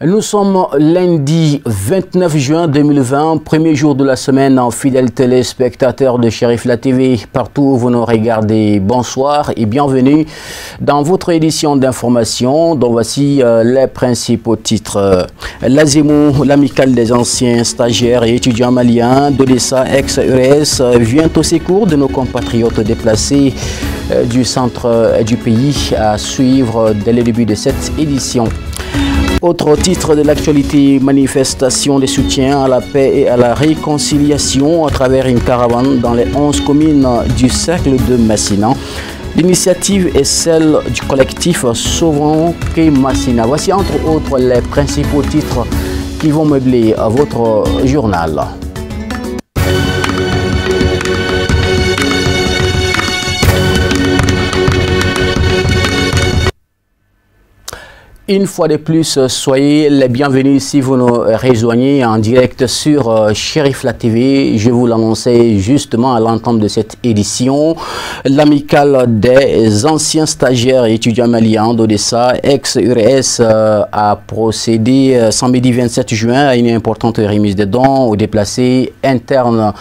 Nous sommes lundi 29 juin 2020, premier jour de la semaine, fidèles téléspectateurs de Cherif La TV, partout où vous nous regardez, bonsoir et bienvenue dans votre édition d'information dont voici les principaux titres. L'ASEMO, l'amicale des anciens stagiaires et étudiants maliens d'Odessa ex-URS vient au secours de nos compatriotes déplacés du centre du pays à suivre dès le début de cette édition. Autre titre de l'actualité, manifestation de soutien à la paix et à la réconciliation à travers une caravane dans les 11 communes du cercle de Messina. L'initiative est celle du collectif Sauvons Messina. Voici entre autres les principaux titres qui vont meubler votre journal. Une fois de plus, soyez les bienvenus si vous nous rejoignez en direct sur Cherif La TV. Je vous l'annonçais justement à l'entame de cette édition. L'amicale des anciens stagiaires et étudiants maliens d'Odessa, ex-URS, a procédé samedi 27 juin à une importante remise de dons aux déplacés internes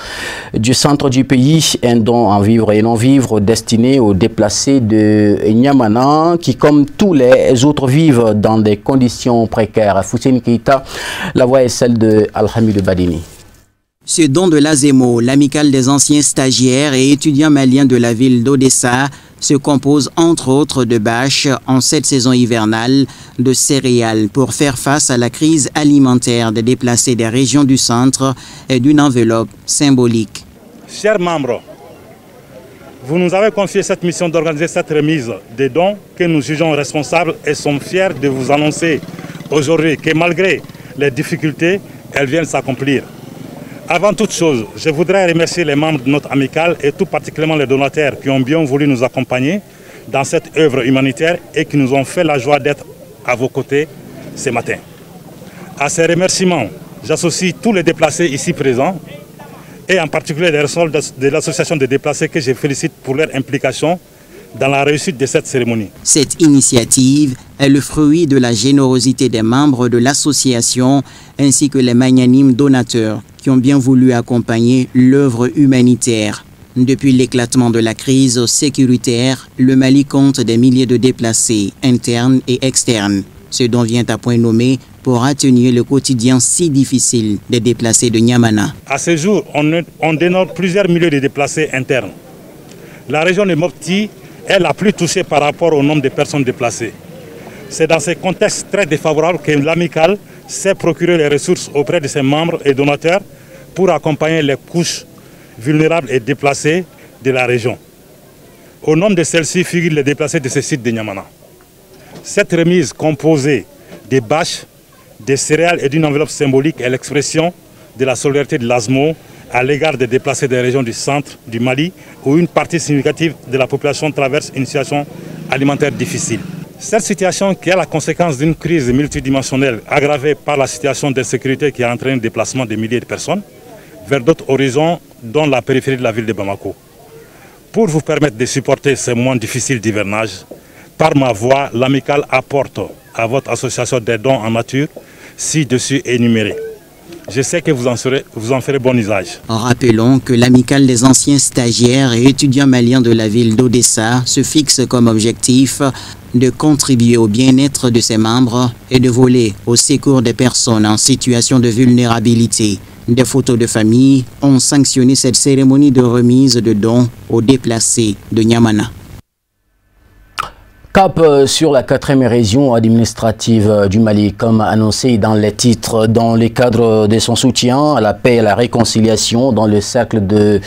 du centre du pays. Un don en vivre et non-vivre destiné aux déplacés de Nyamana qui, comme tous les autres, vivent dans des conditions précaires. Foussine Keita, la voix est celle de Alhamid Badini. Ce don de l'ASEMO, l'amicale des anciens stagiaires et étudiants maliens de la ville d'Odessa, se compose entre autres de bâches en cette saison hivernale, de céréales pour faire face à la crise alimentaire des déplacés des régions du centre et d'une enveloppe symbolique. Chers membres, vous nous avez confié cette mission d'organiser cette remise des dons que nous jugeons responsables et sommes fiers de vous annoncer aujourd'hui que malgré les difficultés, elles viennent s'accomplir. Avant toute chose, je voudrais remercier les membres de notre amicale et tout particulièrement les donateurs qui ont bien voulu nous accompagner dans cette œuvre humanitaire et qui nous ont fait la joie d'être à vos côtés ce matin. À ces remerciements, j'associe tous les déplacés ici présents et en particulier les responsables de l'association des déplacés que je félicite pour leur implication dans la réussite de cette cérémonie. Cette initiative est le fruit de la générosité des membres de l'association ainsi que les magnanimes donateurs qui ont bien voulu accompagner l'œuvre humanitaire. Depuis l'éclatement de la crise sécuritaire, le Mali compte des milliers de déplacés internes et externes, ce dont vient à point nommé pour atténuer le quotidien si difficile des déplacés de Nyamana. À ce jour, on dénombre plusieurs milliers de déplacés internes. La région de Mopti est la plus touchée par rapport au nombre de personnes déplacées. C'est dans ce contexte très défavorable que l'amicale s'est procuré les ressources auprès de ses membres et donateurs pour accompagner les couches vulnérables et déplacées de la région. Au nombre de celles-ci figurent les déplacés de ce site de Nyamana. Cette remise composée des bâches, des céréales et d'une enveloppe symbolique est l'expression de la solidarité de l'ASMO à l'égard des déplacés des régions du centre du Mali où une partie significative de la population traverse une situation alimentaire difficile. Cette situation qui est la conséquence d'une crise multidimensionnelle aggravée par la situation d'insécurité qui a entraîné le déplacement de milliers de personnes vers d'autres horizons dont la périphérie de la ville de Bamako. Pour vous permettre de supporter ces moments difficiles d'hivernage, par ma voix, l'amicale apporte à votre association des dons en nature ci-dessus énumérés. Je sais que vous en ferez bon usage. Rappelons que l'amicale des anciens stagiaires et étudiants maliens de la ville d'Odessa se fixe comme objectif de contribuer au bien-être de ses membres et de voler au secours des personnes en situation de vulnérabilité. Des photos de famille ont sanctionné cette cérémonie de remise de dons aux déplacés de Nyamana. Cap sur la 4e région administrative du Mali, comme annoncé dans les titres, dans le cadre de son soutien à la paix et à la réconciliation dans le cercle de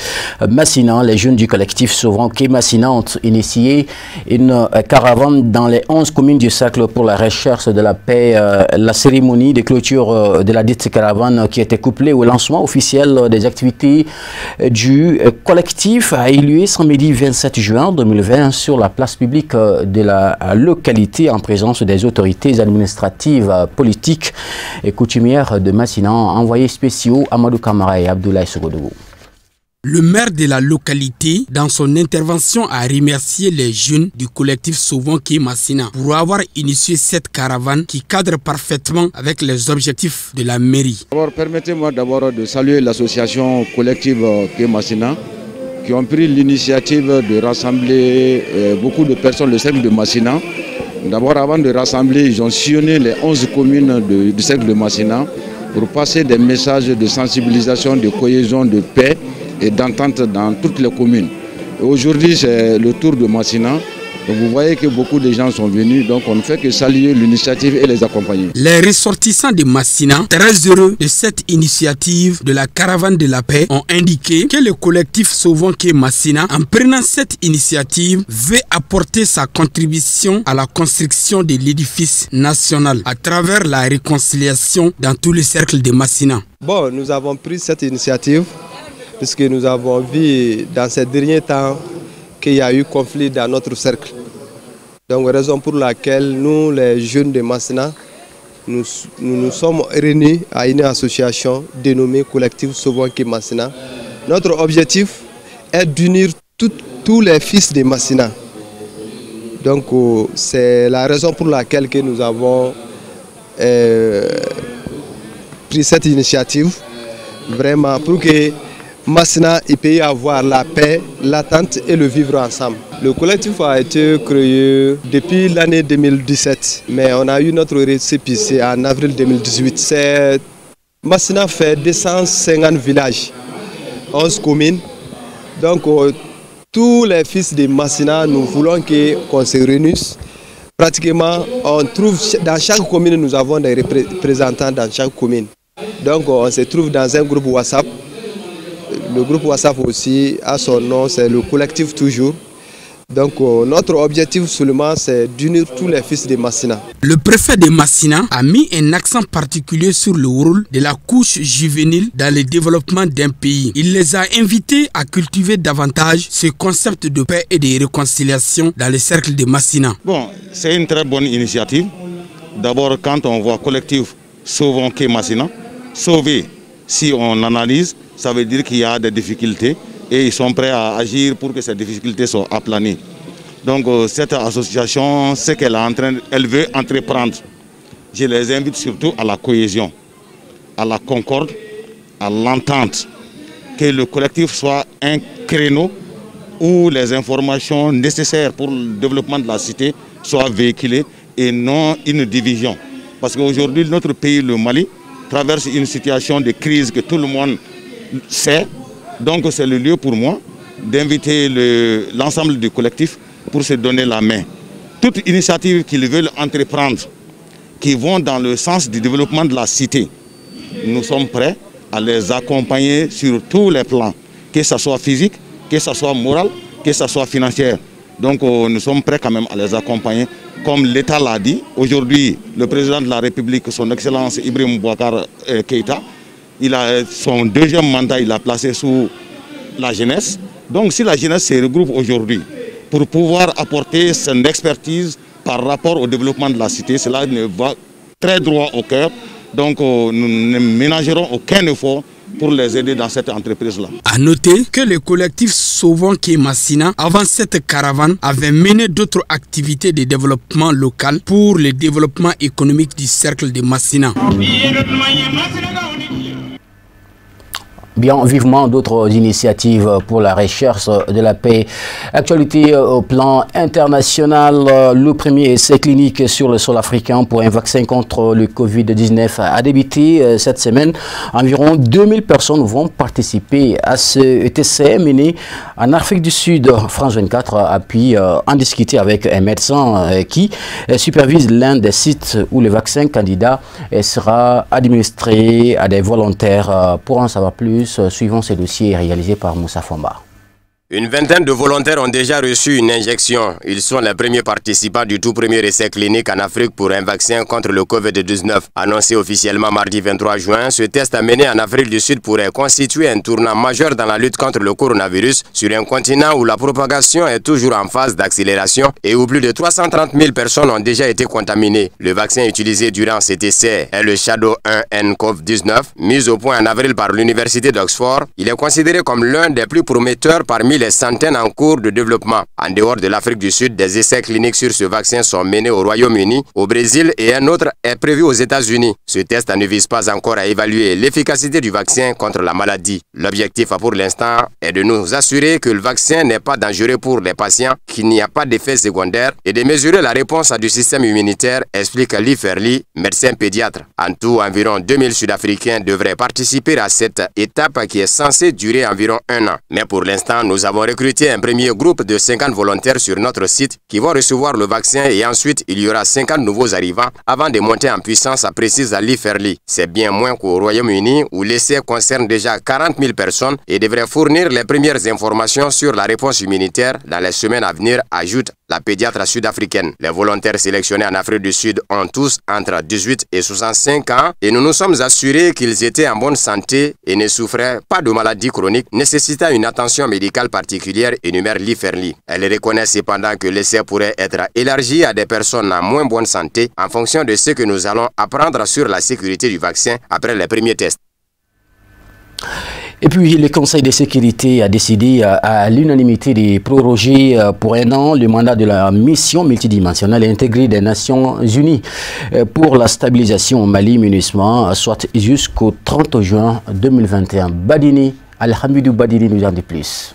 Messina, les jeunes du collectif Sauvons Messina ont initié une caravane dans les 11 communes du cercle pour la recherche de la paix. La cérémonie de clôture de la dite caravane qui était couplée au lancement officiel des activités du collectif a eu lieu samedi 27 juin 2020 sur la place publique de la localité en présence des autorités administratives, politiques et coutumières de Messina, envoyés spéciaux Amadou Kamara et Abdoulaye Sogodougou. Le maire de la localité, dans son intervention, a remercié les jeunes du collectif Sovonké Massina pour avoir initié cette caravane qui cadre parfaitement avec les objectifs de la mairie. Permettez-moi d'abord de saluer l'association collective Massina qui ont pris l'initiative de rassembler beaucoup de personnes du cercle de Massina. D'abord, avant de rassembler, ils ont sillonné les 11 communes du cercle de Massina pour passer des messages de sensibilisation, de cohésion, de paix et d'entente dans toutes les communes. Aujourd'hui, c'est le tour de Massina. Donc vous voyez que beaucoup de gens sont venus, donc on ne fait que saluer l'initiative et les accompagner. Les ressortissants de Massina, très heureux de cette initiative de la caravane de la paix, ont indiqué que le collectif Sovonké Massina, en prenant cette initiative, veut apporter sa contribution à la construction de l'édifice national à travers la réconciliation dans tout le cercle de Massina. Bon, nous avons pris cette initiative puisque nous avons vu dans ces derniers temps qu'il y a eu conflit dans notre cercle. Donc, raison pour laquelle nous, les jeunes de Massina, nous sommes réunis à une association dénommée Collectif Sovonké Massina. Notre objectif est d'unir tous les fils de Massina. Donc, c'est la raison pour laquelle que nous avons pris cette initiative, vraiment pour que Massina peut y avoir la paix, l'attente et le vivre ensemble. Le collectif a été créé depuis l'année 2017, mais on a eu notre récépissé en avril 2018. Massina fait 250 villages, 11 communes. Donc tous les fils de Massina, nous voulons qu'on se réunisse. Pratiquement, on trouve dans chaque commune, nous avons des représentants dans chaque commune. Donc on se trouve dans un groupe WhatsApp. Le groupe WhatsApp aussi a son nom, c'est le collectif toujours. Donc notre objectif seulement c'est d'unir tous les fils de Massina. Le préfet de Massina a mis un accent particulier sur le rôle de la couche juvénile dans le développement d'un pays. Il les a invités à cultiver davantage ce concept de paix et de réconciliation dans le cercle de Massina. Bon, c'est une très bonne initiative. D'abord, quand on voit collectif Sovonké Massina, sauver, si on analyse, ça veut dire qu'il y a des difficultés et ils sont prêts à agir pour que ces difficultés soient aplanies. Donc cette association, ce qu'elle elle veut entreprendre, je les invite surtout à la cohésion, à la concorde, à l'entente, que le collectif soit un créneau où les informations nécessaires pour le développement de la cité soient véhiculées et non une division. Parce qu'aujourd'hui, notre pays, le Mali, traverse une situation de crise que tout le monde sait. Donc c'est le lieu pour moi d'inviter l'ensemble du collectif pour se donner la main. Toute initiative qu'ils veulent entreprendre, qui vont dans le sens du développement de la cité, nous sommes prêts à les accompagner sur tous les plans, que ce soit physique, que ce soit moral, que ce soit financier. Donc nous sommes prêts quand même à les accompagner. Comme l'État l'a dit, aujourd'hui le président de la République, son Excellence Ibrahim Boubacar Keïta, il a son deuxième mandat, il l'a placé sous la jeunesse. Donc si la jeunesse se regroupe aujourd'hui pour pouvoir apporter son expertise par rapport au développement de la cité, cela ne va très droit au cœur. Donc nous ne ménagerons aucun effort pour les aider dans cette entreprise-là. A noter que le collectif Sovonké Massina, avant cette caravane, avait mené d'autres activités de développement local pour le développement économique du cercle de Massina. Bien vivement d'autres initiatives pour la recherche de la paix. Actualité au plan international, le premier essai clinique sur le sol africain pour un vaccin contre le Covid-19 a débuté cette semaine. Environ 2000 personnes vont participer à cet essai mené en Afrique du Sud. France 24 a pu en discuter avec un médecin qui supervise l'un des sites où le vaccin candidat sera administré à des volontaires. Pour en savoir plus, suivons ce dossier réalisé par Moussa Fomba. Une vingtaine de volontaires ont déjà reçu une injection. Ils sont les premiers participants du tout premier essai clinique en Afrique pour un vaccin contre le Covid-19. Annoncé officiellement mardi 23 juin, ce test mené en Afrique du Sud pourrait constituer un tournant majeur dans la lutte contre le coronavirus sur un continent où la propagation est toujours en phase d'accélération et où plus de 330 000 personnes ont déjà été contaminées. Le vaccin utilisé durant cet essai est le Shadow 1nCoV-19, mis au point en avril par l'Université d'Oxford. Il est considéré comme l'un des plus prometteurs parmi les centaines en cours de développement. En dehors de l'Afrique du Sud, des essais cliniques sur ce vaccin sont menés au Royaume-Uni, au Brésil et un autre est prévu aux États-Unis. Ce test ne vise pas encore à évaluer l'efficacité du vaccin contre la maladie. L'objectif pour l'instant est de nous assurer que le vaccin n'est pas dangereux pour les patients, qu'il n'y a pas d'effets secondaires et de mesurer la réponse du système immunitaire, explique Lee Ferli, médecin pédiatre. En tout, environ 2000 Sud-Africains devraient participer à cette étape qui est censée durer environ 1 an. Mais pour l'instant, nous avons recruté un premier groupe de 50 volontaires sur notre site qui vont recevoir le vaccin et ensuite il y aura 50 nouveaux arrivants avant de monter en puissance, précise Lee Ferli. C'est bien moins qu'au Royaume-Uni où l'essai concerne déjà 40 000 personnes et devrait fournir les premières informations sur la réponse immunitaire dans les semaines à venir, ajoute la pédiatre sud-africaine. Les volontaires sélectionnés en Afrique du Sud ont tous entre 18 et 65 ans et nous nous sommes assurés qu'ils étaient en bonne santé et ne souffraient pas de maladies chroniques nécessitant une attention médicale particulière, énumère Lee Ferli. Elle reconnaît cependant que l'essai pourrait être élargi à des personnes en moins bonne santé en fonction de ce que nous allons apprendre sur la sécurité du vaccin après les premiers tests. Et puis, le Conseil de sécurité a décidé à l'unanimité de proroger pour 1 an le mandat de la mission multidimensionnelle intégrée des Nations Unies pour la stabilisation au Mali, MINUSMA, soit jusqu'au 30 juin 2021. Badini, Alhamidou Badini nous en dit plus.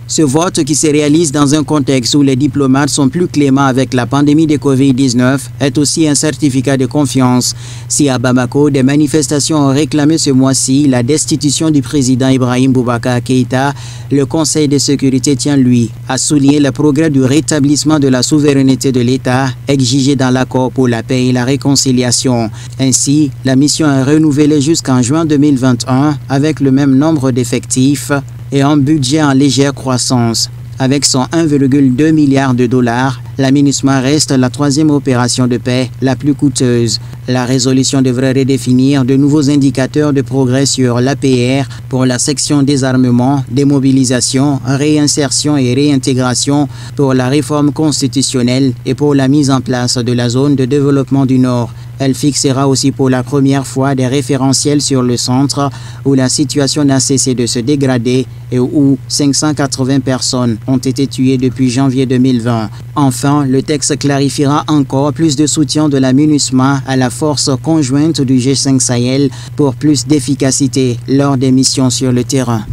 Ce vote qui se réalise dans un contexte où les diplomates sont plus cléments avec la pandémie de Covid-19 est aussi un certificat de confiance. Si à Bamako, des manifestations ont réclamé ce mois-ci la destitution du président Ibrahim Boubacar Keïta, le Conseil de sécurité tient, lui, à souligner le progrès du rétablissement de la souveraineté de l'État exigé dans l'accord pour la paix et la réconciliation. Ainsi, la mission est renouvelée jusqu'en juin 2021 avec le même nombre d'effectifs et un budget en légère croissance. Avec son 1,2 milliard de dollars, la MINUSMA reste la 3e opération de paix la plus coûteuse. La résolution devrait redéfinir de nouveaux indicateurs de progrès sur l'APR pour la section désarmement, démobilisation, réinsertion et réintégration, pour la réforme constitutionnelle et pour la mise en place de la zone de développement du Nord. Elle fixera aussi pour la première fois des référentiels sur le centre où la situation n'a cessé de se dégrader et où 580 personnes ont été tuées depuis janvier 2020. Enfin, le texte clarifiera encore plus de soutien de la MINUSMA à la force conjointe du G5 Sahel pour plus d'efficacité lors des missions sur le terrain.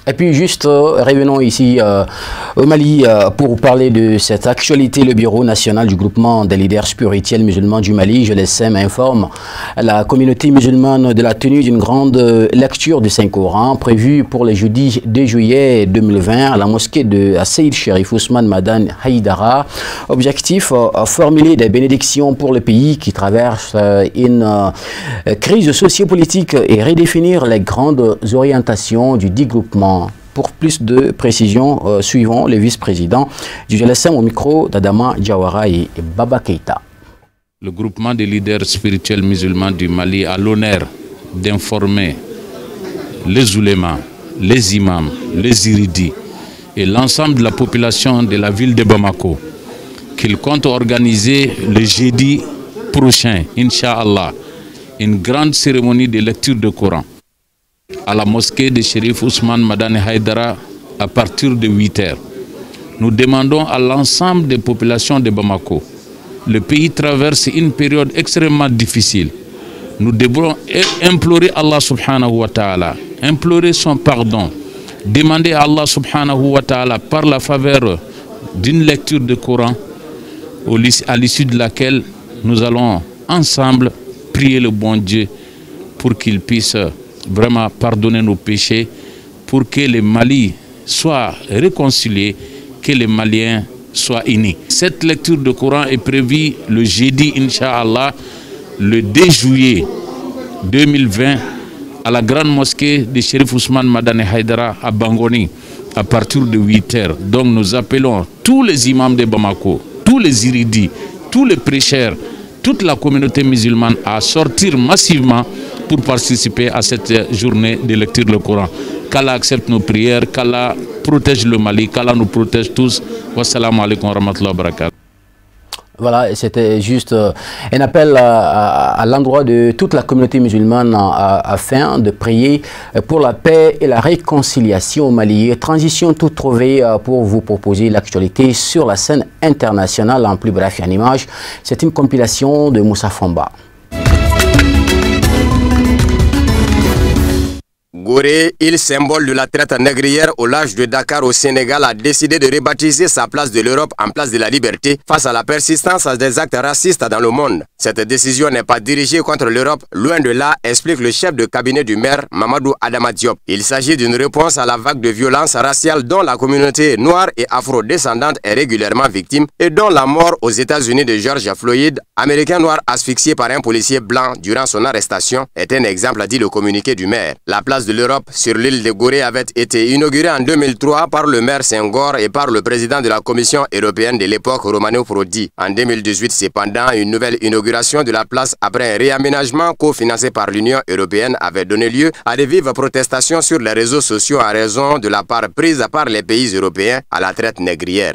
Et puis juste revenons ici au Mali pour parler de cette actualité. Le Bureau national du groupement des leaders spirituels musulmans du Mali, je l'ESSEM, informe la communauté musulmane de la tenue d'une grande lecture du Saint-Coran prévue pour le jeudi 2 juillet 2020 à la mosquée de Seyd Cherif Ousmane Madane Haïdara. Objectif, formuler des bénédictions pour le pays qui traverse une crise sociopolitique et redéfinir les grandes orientations du dit groupement. Pour plus de précisions, suivons le vice-président du GLSM au micro d'Adama Diawara et Baba Keïta. Le groupement des leaders spirituels musulmans du Mali a l'honneur d'informer les oulémas, les imams, les iridis et l'ensemble de la population de la ville de Bamako qu'il compte organiser le jeudi prochain, Inch'Allah, une grande cérémonie de lecture du Coran à la mosquée de Cherif Ousmane Madane Haïdara à partir de 8 h. Nous demandons à l'ensemble des populations de Bamako. Le pays traverse une période extrêmement difficile. Nous devons implorer Allah subhanahu wa ta'ala, implorer son pardon, demander à Allah subhanahu wa ta'ala par la faveur d'une lecture de Coran à l'issue de laquelle nous allons ensemble prier le bon Dieu pour qu'il puisse vraiment pardonner nos péchés, pour que le Mali soit réconcilié, que les Maliens soient unis. Cette lecture de Coran est prévue le jeudi, Inch'Allah, le 2 juillet 2020 à la grande mosquée de Chérif Ousmane Madane Haïdara à Bangoni à partir de 8 h. Donc nous appelons tous les imams de Bamako, tous les iridis, tous les prêcheurs, toute la communauté musulmane à sortir massivement pour participer à cette journée de lecture du Coran. Qu'Allah accepte nos prières, qu'Allah protège le Mali, qu'Allah nous protège tous. Wassalamu alaikum wa rahmatullahi wa barakatuh. Voilà, c'était juste un appel à l'endroit de toute la communauté musulmane afin de prier pour la paix et la réconciliation au Mali. Transition toute trouvée pour vous proposer l'actualité sur la scène internationale en plus bref et en image. C'est une compilation de Moussa Fomba. Gorée, île symbole de la traite négrière au large de Dakar au Sénégal, a décidé de rebaptiser sa place de l'Europe en place de la liberté face à la persistance des actes racistes dans le monde. Cette décision n'est pas dirigée contre l'Europe, loin de là, explique le chef de cabinet du maire, Mamadou Adama Diop. Il s'agit d'une réponse à la vague de violence raciale dont la communauté noire et afro-descendante est régulièrement victime et dont la mort aux États-Unis de George Floyd, américain noir asphyxié par un policier blanc durant son arrestation, est un exemple, a dit le communiqué du maire. La place de l'Europe sur l'île de Gorée avait été inaugurée en 2003 par le maire Senghor et par le président de la Commission européenne de l'époque, Romano Prodi. En 2018, cependant, une nouvelle inauguration de la place après un réaménagement cofinancé par l'Union européenne avait donné lieu à de vives protestations sur les réseaux sociaux en raison de la part prise par les pays européens à la traite négrière.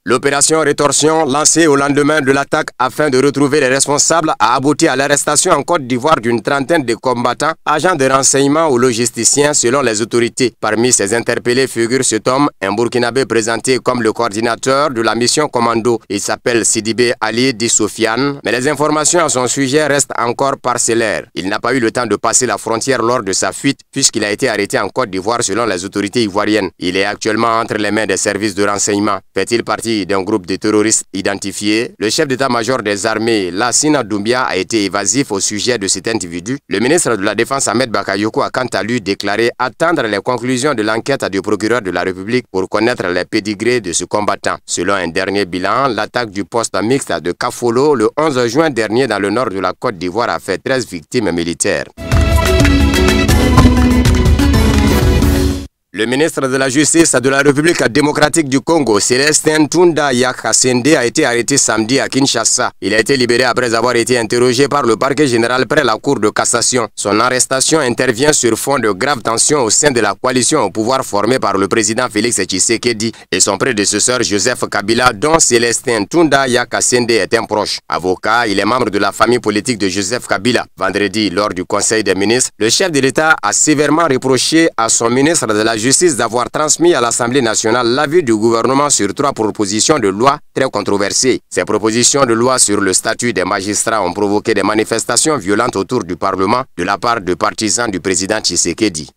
L'opération Rétorsion, lancée au lendemain de l'attaque afin de retrouver les responsables, a abouti à l'arrestation en Côte d'Ivoire d'une trentaine de combattants, agents de renseignement ou logisticiens selon les autorités. Parmi ces interpellés figure cet homme, un Burkinabé présenté comme le coordinateur de la mission commando. Il s'appelle Sidibé Ali Di Sofiane, mais les informations à son sujet restent encore parcellaires. Il n'a pas eu le temps de passer la frontière lors de sa fuite puisqu'il a été arrêté en Côte d'Ivoire selon les autorités ivoiriennes. Il est actuellement entre les mains des services de renseignement. Fait-il partie d'un groupe de terroristes identifiés? Le chef d'état-major des armées, Lassina Doumbia, a été évasif au sujet de cet individu. Le ministre de la Défense, Ahmed Bakayoko, a quant à lui déclaré attendre les conclusions de l'enquête du procureur de la République pour connaître les pédigrés de ce combattant. Selon un dernier bilan, l'attaque du poste mixte de Kafolo le 11 juin dernier dans le nord de la Côte d'Ivoire a fait 13 victimes militaires. Le ministre de la Justice de la République démocratique du Congo, Célestin Tunda Yakasende, a été arrêté samedi à Kinshasa. Il a été libéré après avoir été interrogé par le parquet général près la Cour de cassation. Son arrestation intervient sur fond de graves tensions au sein de la coalition au pouvoir formée par le président Félix Tshisekedi et son prédécesseur Joseph Kabila, dont Célestin Tunda Yakasende est un proche. Avocat, il est membre de la famille politique de Joseph Kabila. Vendredi, lors du Conseil des ministres, le chef de l'État a sévèrement reproché à son ministre de la Justice d'avoir transmis à l'Assemblée nationale l'avis du gouvernement sur 3 propositions de loi très controversées. Ces propositions de loi sur le statut des magistrats ont provoqué des manifestations violentes autour du Parlement de la part de partisans du président Tshisekedi.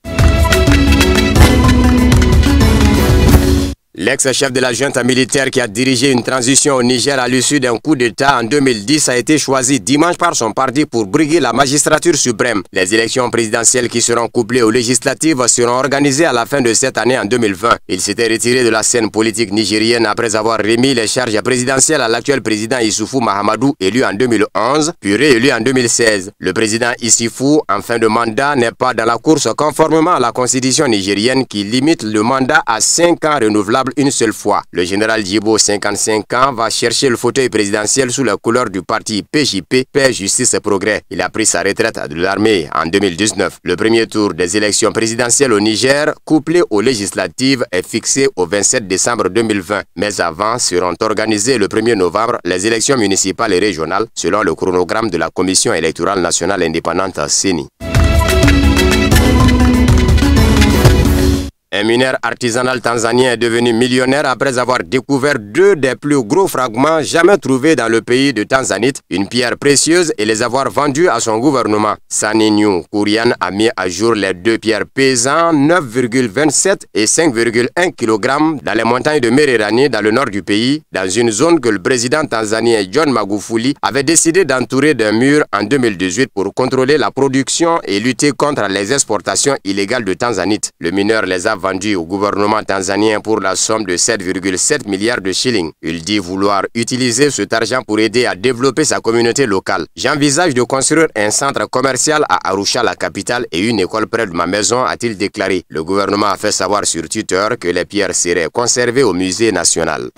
L'ex-chef de la junte militaire qui a dirigé une transition au Niger à l'issue d'un coup d'État en 2010 a été choisi dimanche par son parti pour briguer la magistrature suprême. Les élections présidentielles qui seront couplées aux législatives seront organisées à la fin de cette année en 2020. Il s'était retiré de la scène politique nigérienne après avoir remis les charges présidentielles à l'actuel président Issoufou Mahamadou, élu en 2011, puis réélu en 2016. Le président Issoufou, en fin de mandat, n'est pas dans la course conformément à la constitution nigérienne qui limite le mandat à 5 ans renouvelables une seule fois. Le général Djibo, 55 ans, va chercher le fauteuil présidentiel sous la couleur du parti PJP, Paix, Justice et Progrès. Il a pris sa retraite de l'armée en 2019. Le premier tour des élections présidentielles au Niger, couplé aux législatives, est fixé au 27 décembre 2020. Mais avant seront organisées le 1er novembre les élections municipales et régionales, selon le chronogramme de la Commission électorale nationale indépendante CENI. Un mineur artisanal tanzanien est devenu millionnaire après avoir découvert 2 des plus gros fragments jamais trouvés dans le pays de Tanzanite, une pierre précieuse, et les avoir vendus à son gouvernement. Saninyu Kourian a mis à jour les 2 pierres pesant 9,27 et 5,1 kg dans les montagnes de Mererani dans le nord du pays, dans une zone que le président tanzanien John Magufuli avait décidé d'entourer d'un mur en 2018 pour contrôler la production et lutter contre les exportations illégales de Tanzanite. Le mineur les a vendue au gouvernement tanzanien pour la somme de 7,7 milliards de shillings. Il dit vouloir utiliser cet argent pour aider à développer sa communauté locale. J'envisage de construire un centre commercial à Arusha, la capitale, et une école près de ma maison, a-t-il déclaré. Le gouvernement a fait savoir sur Twitter que les pierres seraient conservées au musée national.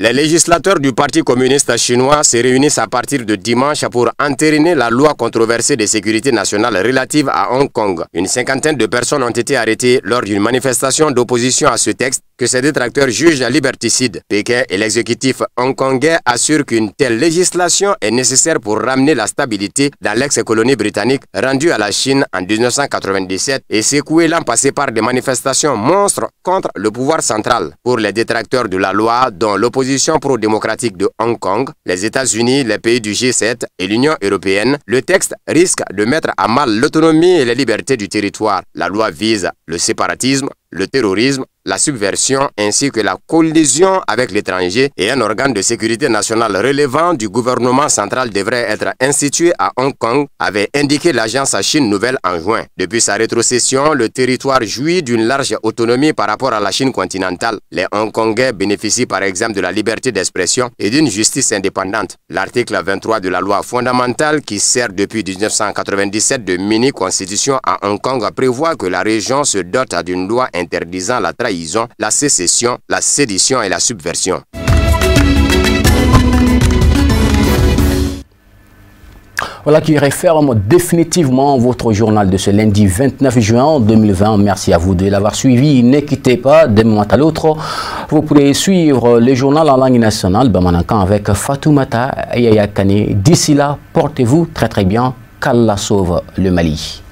Les législateurs du Parti communiste chinois se réunissent à partir de dimanche pour entériner la loi controversée de sécurité nationale relative à Hong Kong. Une cinquantaine de personnes ont été arrêtées lors d'une manifestation d'opposition à ce texte que ces détracteurs jugent liberticide. Pékin et l'exécutif hongkongais assurent qu'une telle législation est nécessaire pour ramener la stabilité dans l'ex-colonie britannique rendue à la Chine en 1997 et secouer l'an passé par des manifestations monstres contre le pouvoir central. Pour les détracteurs de la loi, dont l'opposition pro-démocratique de Hong Kong, les États-Unis, les pays du G7 et l'Union européenne, le texte risque de mettre à mal l'autonomie et les libertés du territoire. La loi vise le séparatisme, le terrorisme, la subversion ainsi que la collision avec l'étranger, et un organe de sécurité nationale relevant du gouvernement central devrait être institué à Hong Kong, avait indiqué l'agence Chine Nouvelle en juin. Depuis sa rétrocession, le territoire jouit d'une large autonomie par rapport à la Chine continentale. Les Hongkongais bénéficient par exemple de la liberté d'expression et d'une justice indépendante. L'article 23 de la loi fondamentale, qui sert depuis 1997 de mini-constitution à Hong Kong, prévoit que la région se dote d'une loi interdisant la trahison, la sécession, la sédition et la subversion. Voilà qui referme définitivement votre journal de ce lundi 29 juin 2020. Merci à vous de l'avoir suivi. Ne quittez pas d'un moment à l'autre. Vous pourrez suivre le journal en langue nationale Bamanankan avec Fatoumata Yaya Kane. D'ici là, portez-vous très bien. Qu'Allah sauve le Mali.